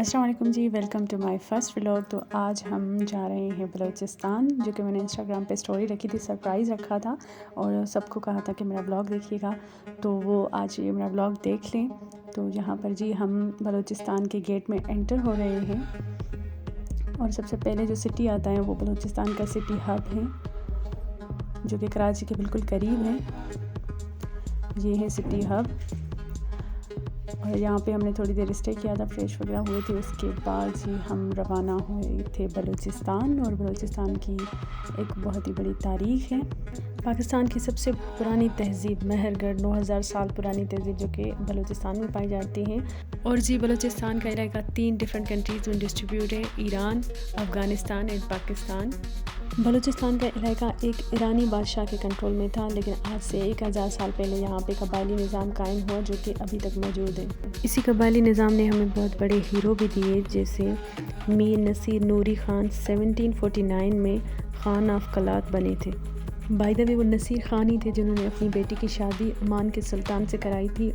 अस्सलाम वालेकुम जी, welcome to my first vlog. तो आज हम जा रहे हैं बलूचिस्तान, जो कि मैंने इंस्टाग्राम पे स्टोरी रखी थी, सरप्राइज़ रखा था और सबको कहा था कि मेरा व्लॉग देखिएगा। तो वो आज ये मेरा व्लॉग देख लें। तो यहाँ पर जी हम बलूचिस्तान के गेट में एंटर हो रहे हैं और सबसे पहले जो सिटी आता है वो बलूचिस्तान का सिटी हब है, जो कि कराची के बिल्कुल करीब है। ये है सिटी हब और यहाँ पे हमने थोड़ी देर स्टे किया था, फ्रेश वगैरह हुए थे। उसके बाद जी हम रवाना हुए थे बलूचिस्तान। और बलूचिस्तान की एक बहुत ही बड़ी तारीख़ है। पाकिस्तान की सबसे पुरानी तहज़ीब महरगढ़ 9000 साल पुरानी तहज़ीब जो कि बलूचिस्तान में पाई जाती है। और जी बलूचिस्तान का इलाका 3 डिफरेंट कंट्रीज़ में डिस्ट्रीब्यूट है, ईरान, अफ़गानिस्तान एंड पाकिस्तान। बलूचिस्तान का इलाका एक ईरानी बादशाह के कंट्रोल में था, लेकिन आज से 1000 साल पहले यहाँ पे कबायली निज़ाम कायम हुआ, जो कि अभी तक मौजूद है। इसी कबायली निज़ाम ने हमें बहुत बड़े हीरो भी दिए, जैसे मीर नसीर नूरी ख़ान 1749 में ख़ान ऑफ कलात बने थे। बाय द वे वो नसीर ख़ान ही थे जिन्होंने अपनी बेटी की शादी ओमान के सुल्तान से कराई थी।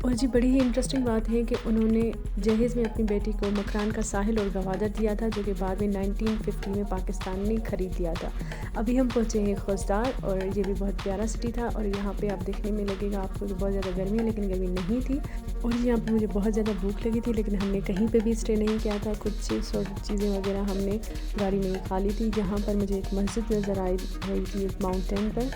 और जी बड़ी ही इंटरेस्टिंग बात है कि उन्होंने जहेज़ में अपनी बेटी को मकरान का साहिल और गवादर दिया था, जो कि बाद में 1950 में पाकिस्तान ने ख़रीद दिया था। अभी हम पहुँचे हैं खुजदार और ये भी बहुत प्यारा सिटी था। और यहाँ पे आप देखने में लगेगा आपको कि बहुत ज़्यादा गर्मी है, लेकिन गर्मी नहीं थी। और यहाँ पे मुझे बहुत ज़्यादा भूख लगी थी, लेकिन हमने कहीं पे भी स्टे नहीं किया था। कुछ चिप्स और चीज़ें वगैरह हमने गाड़ी में ही खा ली थी। यहाँ पर मुझे एक मस्जिद नज़र आई रही थी एक माउंटेन पर,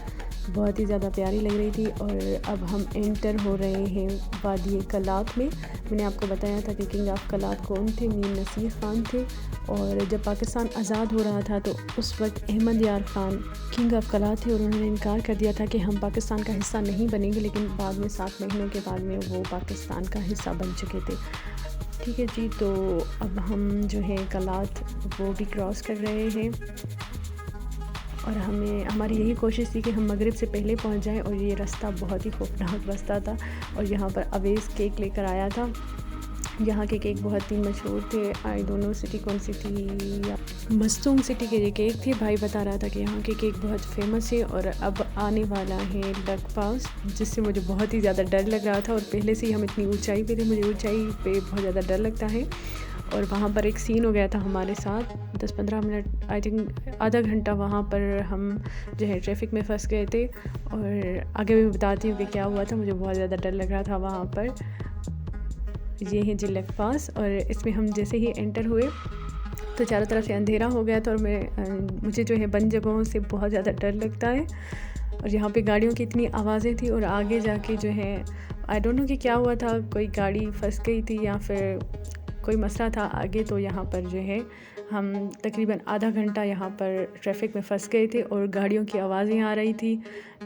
बहुत ही ज़्यादा प्यारी लग रही थी। और अब हम एंटर हो रहे हैं वादी कलात में। मैंने आपको बताया था कि किंग ऑफ कलात कौन थे, मीर नसीर ख़ान थे। और जब पाकिस्तान आज़ाद हो रहा था तो उस वक्त अहमद यार ख़ान किंग ऑफ कलात थे और उन्होंने इनकार कर दिया था कि हम पाकिस्तान का हिस्सा नहीं बनेंगे, लेकिन बाद में 7 महीनों के बाद में वो पाकिस्तान का हिस्सा बन चुके थे। ठीक है जी, तो अब हम जो है कलात वो भी क्रॉस कर रहे हैं। और हमारी यही कोशिश थी कि हम मगरिब से पहले पहुंच जाएं। और ये रास्ता बहुत ही खौफनाक रास्ता था। और यहाँ पर अवेज़ केक लेकर आया था। यहाँ के केक बहुत ही मशहूर थे। आई डोंट नो सिटी कौन सी थी, मस्तूंग सिटी के ये केक थे। भाई बता रहा था कि यहाँ के केक बहुत फेमस है। और अब आने वाला है लग पास, जिससे मुझे बहुत ही ज़्यादा डर लग रहा था। और पहले से ही हम इतनी ऊंचाई पे थे, मुझे ऊंचाई पे बहुत ज़्यादा डर लगता है। और वहाँ पर एक सीन हो गया था हमारे साथ, 10-15 मिनट, आई थिंक आधा घंटा वहाँ पर हम जो है ट्रैफिक में फंस गए थे। और आगे भी बताती हूँ कि क्या हुआ था। मुझे बहुत ज़्यादा डर लग रहा था वहाँ पर। ये है जी लग पास। और इसमें हम जैसे ही एंटर हुए तो चारों तरफ से अंधेरा हो गया था। और मुझे जो है बंद जगहों से बहुत ज़्यादा डर लगता है। और यहाँ पे गाड़ियों की इतनी आवाज़ें थी। और आगे जाके जो है आई डोंट नो कि क्या हुआ था, कोई गाड़ी फंस गई थी या फिर कोई मसला था आगे। तो यहाँ पर जो है हम तकरीबन आधा घंटा यहाँ पर ट्रैफिक में फंस गए थे। और गाड़ियों की आवाज़ें आ रही थी,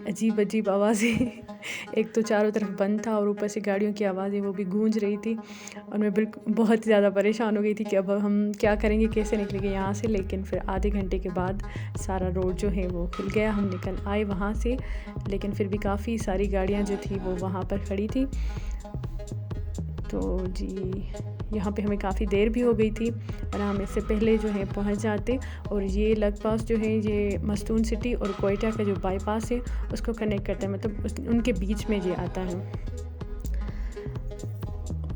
अजीब अजीब आवाज़ें एक तो चारों तरफ बंद था और ऊपर से गाड़ियों की आवाज़ें वो भी गूंज रही थी। और मैं बिल्कुल बहुत ज़्यादा परेशान हो गई थी कि अब हम क्या करेंगे, कैसे निकलेंगे यहाँ से। लेकिन फिर आधे घंटे के बाद सारा रोड जो है वो खुल गया, हम निकल आए वहाँ से। लेकिन फिर भी काफ़ी सारी गाड़ियाँ जो थी वो वहाँ पर खड़ी थी। तो जी यहाँ पे हमें काफ़ी देर भी हो गई थी और हम इससे पहले जो है पहुँच जाते। और ये लग पास जो है ये मस्तून सिटी और कोयटा का जो बाईपास है उसको कनेक्ट करता है, मतलब उनके बीच में ये आता है।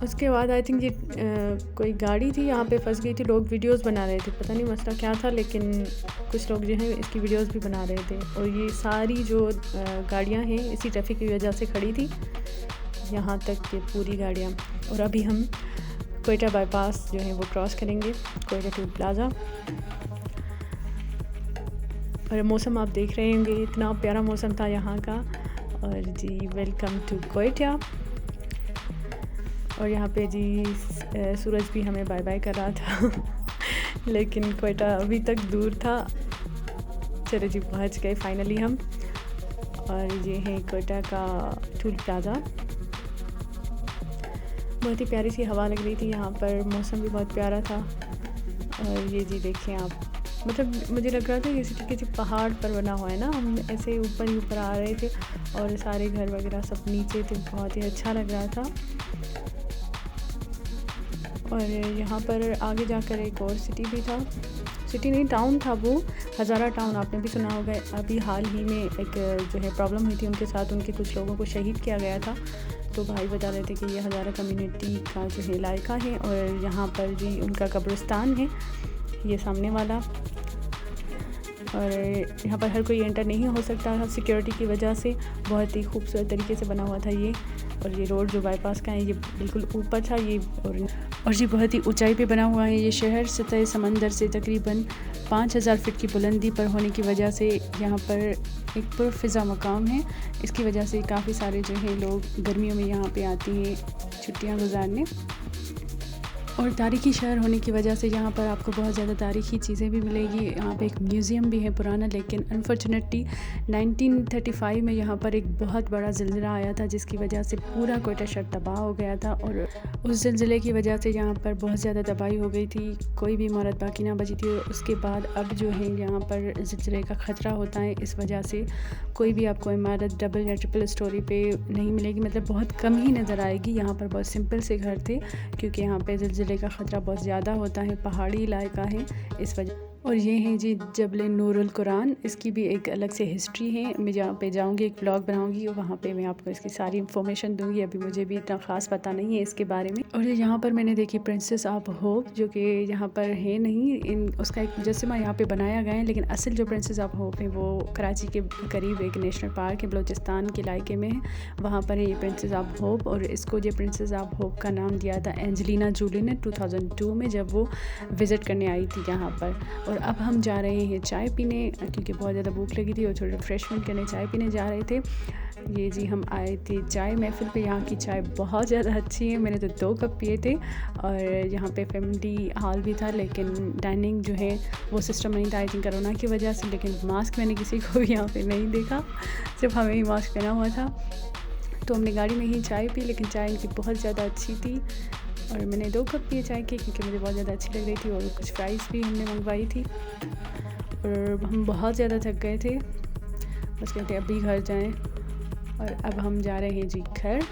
उसके बाद आई थिंक ये कोई गाड़ी थी यहाँ पे फंस गई थी। लोग वीडियोस बना रहे थे, पता नहीं मसला क्या था, लेकिन कुछ लोग जो हैं इसकी वीडियोस भी बना रहे थे। और ये सारी जो गाड़ियाँ हैं इसी ट्रैफिक की वजह से खड़ी थी यहाँ तक कि पूरी गाड़ियाँ। और अभी हम कोयटा बाईपास जो है वो क्रॉस करेंगे, कोयटा टोल प्लाज़ा। और मौसम आप देख रहे होंगे, इतना प्यारा मौसम था यहाँ का। और जी वेलकम टू कोयटा। और यहाँ पे जी सूरज भी हमें बाय बाय कर रहा था लेकिन कोयटा अभी तक दूर था। चलो जी पहुँच गए फाइनली हम। और ये है कोयटा का टोल प्लाज़ा। बहुत ही प्यारी सी हवा लग रही थी यहाँ पर, मौसम भी बहुत प्यारा था। और ये जी देखें आप, मतलब मुझे लग रहा था ये सिटी किसी पहाड़ पर बना हुआ है ना। हम ऐसे ऊपर ही ऊपर आ रहे थे और सारे घर वगैरह सब नीचे थे, बहुत ही अच्छा लग रहा था। और यहाँ पर आगे जाकर एक और सिटी भी था, सिटी नहीं टाउन था वो, हज़ारा टाउन, आपने भी सुना होगा। अभी हाल ही में एक जो है प्रॉब्लम हुई थी उनके साथ, उनके कुछ लोगों को शहीद किया गया था। तो भाई बता रहे थे कि ये हज़ारा कम्युनिटी का जो है इलाका है और यहाँ पर जी उनका कब्रिस्तान है, ये सामने वाला। और यहाँ पर हर कोई एंटर नहीं हो सकता सिक्योरिटी की वजह से। बहुत ही खूबसूरत तरीके से बना हुआ था ये। और ये रोड जो बाईपास का है ये बिल्कुल ऊपर था ये, और जी बहुत ही ऊंचाई पे बना हुआ है ये शहर। सतह समंदर से तकरीबन 5000 फीट की बुलंदी पर होने की वजह से यहाँ पर एक पुरफ़िज़ा मकाम है। इसकी वजह से काफ़ी सारे जो है लोग गर्मियों में यहाँ पे आते हैं छुट्टियाँ गुजारने। और तारीख़ी शहर होने की वजह से यहाँ पर आपको बहुत ज़्यादा तारीख़ी चीज़ें भी मिलेगी। यहाँ पे एक म्यूज़ियम भी है पुराना, लेकिन अनफॉर्चुनेटली 1935 में यहाँ पर एक बहुत बड़ा ज़िलज़िला आया था जिसकी वजह से पूरा कोयटा शहर तबाह हो गया था। और उस ज़िलज़िले की वजह से यहाँ पर बहुत ज़्यादा तबाही हो गई थी, कोई भी इमारत बाकी ना बची थी। और उसके बाद अब जो है यहाँ पर ज़िलज़िले का ख़तरा होता है, इस वजह से कोई भी आपको इमारत डबल या ट्रिपल स्टोरी पे नहीं मिलेगी, मतलब बहुत कम ही नज़र आएगी। यहाँ पर बहुत सिंपल से घर थे क्योंकि यहाँ पे ज़िले का ख़तरा बहुत ज़्यादा होता है, पहाड़ी इलाका है इस वजह। और ये है जी जबल नूरुल कुरान, इसकी भी एक अलग से हिस्ट्री है। मैं जहाँ पे जाऊँगी एक ब्लॉग बनाऊँगी और वहाँ पे मैं आपको इसकी सारी इन्फॉर्मेशन दूँगी। अभी मुझे भी इतना ख़ास पता नहीं है इसके बारे में। और यहाँ पर मैंने देखी प्रिंसेस ऑफ होप, जो कि यहाँ पर है नहीं, उसका एक मुजस्समा यहाँ पे बनाया गया है, लेकिन असल जो प्रिंसेस ऑफ होप है वो कराची के करीब एक नेशनल पार्क है बलूचिस्तान के इलाके में है, वहाँ पर है ये प्रिंसेस ऑफ होप। और इसको जो प्रिंसेस ऑफ होप का नाम दिया था एंजेलिना जोली ने 2002 में, जब वो विज़िट करने आई थी यहाँ पर। और अब हम जा रहे हैं चाय पीने क्योंकि बहुत ज़्यादा भूख लगी थी और थोड़ा रिफ़्रेशमेंट करने चाय पीने जा रहे थे। ये जी हम आए थे चाय महफ़िल पे। यहाँ की चाय बहुत ज़्यादा अच्छी है, मैंने तो 2 कप पिए थे। और यहाँ पे फैमिली हॉल भी था, लेकिन डाइनिंग जो है वो सिस्टम नहीं था आई थिंक कोरोना की वजह से। लेकिन मास्क मैंने किसी को भी यहाँ पे नहीं देखा, सिर्फ हमें ही मास्क पहना हुआ था। तो हमने गाड़ी में ही चाय पी, लेकिन चाय इनकी बहुत ज़्यादा अच्छी थी। और मैंने 2 कप पिए चाय के क्योंकि मुझे बहुत ज़्यादा अच्छी लग रही थी। और कुछ फ्राइज़ भी हमने मंगवाई थी। और हम बहुत ज़्यादा थक गए थे, बस कहते अभी घर जाएं। और अब हम जा रहे हैं जी घर।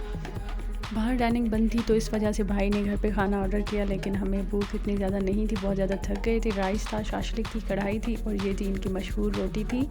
बाहर डाइनिंग बंद थी तो इस वजह से भाई ने घर पे खाना ऑर्डर किया, लेकिन हमें भूख इतनी ज़्यादा नहीं थी, बहुत ज़्यादा थक गए थे। राइस था, शाशलिक थी, कढ़ाई थी और ये थी इनकी मशहूर रोटी थी।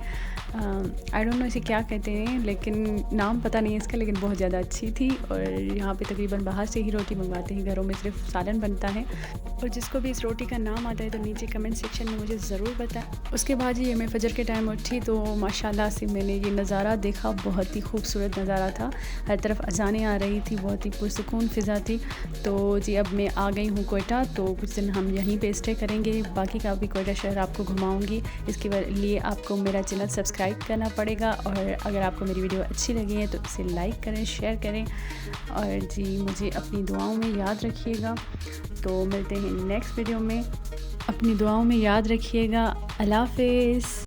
आई डोंट नो इसे क्या कहते हैं, लेकिन नाम पता नहीं है इसका, लेकिन बहुत ज़्यादा अच्छी थी। और यहाँ पे तकरीबन बाहर से ही रोटी मंगवाते हैं, घरों में सिर्फ सालन बनता है। और जिसको भी इस रोटी का नाम आता है तो नीचे कमेंट सेक्शन में मुझे ज़रूर बताएं। उसके बाद ये मैं फजर के टाइम उठी तो माशाल्लाह से मैंने ये नज़ारा देखा, बहुत ही खूबसूरत नज़ारा था। हर तरफ अजानें आ रही थी, बहुत ही पुरसुकून फ़िज़ा थी। तो जी अब मैं आ गई हूँ कोयटा, तो कुछ दिन हम यहीं पे स्टे करेंगे। बाकी का भी कोयटा शहर आपको घुमाऊँगी, इसके लिए आपको मेरा चैनल सब्सक्राइब करना पड़ेगा। और अगर आपको मेरी वीडियो अच्छी लगी है तो इसे लाइक करें, शेयर करें। और जी मुझे अपनी दुआओं में याद रखिएगा। तो मिलते हैं नेक्स्ट वीडियो में, अपनी दुआओं में याद रखिएगा। अल्लाह हाफ़िज़।